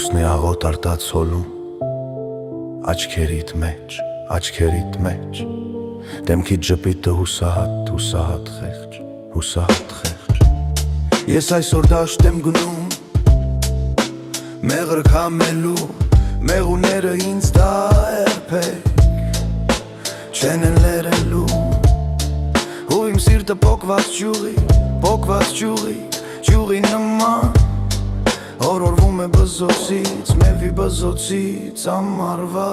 Լուսնի աղոտ արտացոլում աչքերիդ մեջ Դեմքիդ ժպիտը հուսահատ խեղճ Ես այսօր դաշտ եմ գնում Մեղր քամելու Մեղուները ինձ դարբեք Չեն են լերելու Ու իմ սիրտը պոկված ջուղի նման Օրորվում է բզոցից, մեվի բզոցից ամարվա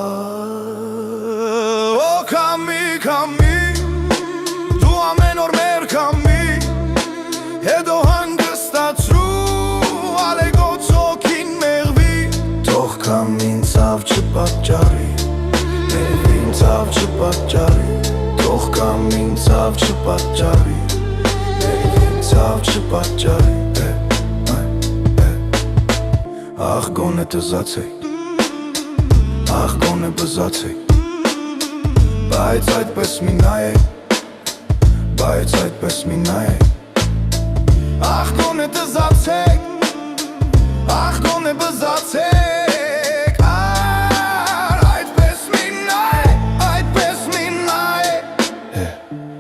Օ քամի, դու ամեն օր մեր քամի Հետո հանգստացրու, ալեգոցոքին մեղվի Թող քամին ցավ չպատճառի, մեղվին ցավ չպատճառի Թող քամին ցավ չպատճառի, մեղվին ցավ չպատճառի Ախ գոնե տզացեի, ախ գոնե բզացեի Բայց այդպես մի նայեի Ախ գոնե տզացեի, ախ գոնե բզացեի Այդպես մի նայեի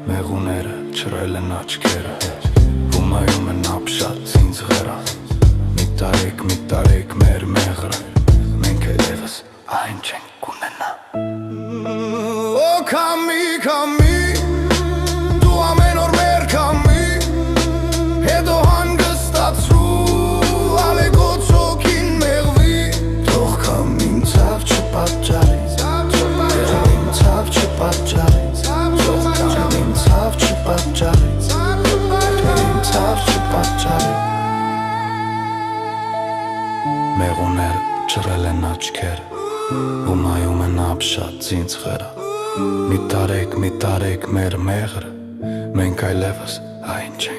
Մեղուները չրել են աչքերը Հումայում են ապշած ինձ ղերա Մի տարեք մեր մեղրը Մենք այլևս այն չենք կունենա Օ քամի, դու ամեն օր մեր քամի Հետո հանգստացրու, ալեգոցոքին մեղվի Թող քամին ցավ չպատճառի, մեղվին ցավ չպատճառի Թող քամին ցավ չպատճառի, մեղվին ցավ չպատճառի Մեղուներ չրել են աչքերը Հումայում են ապշած ինձ ղերա Մի տարեք մեր մեղրը Մենք այլևս այն չենք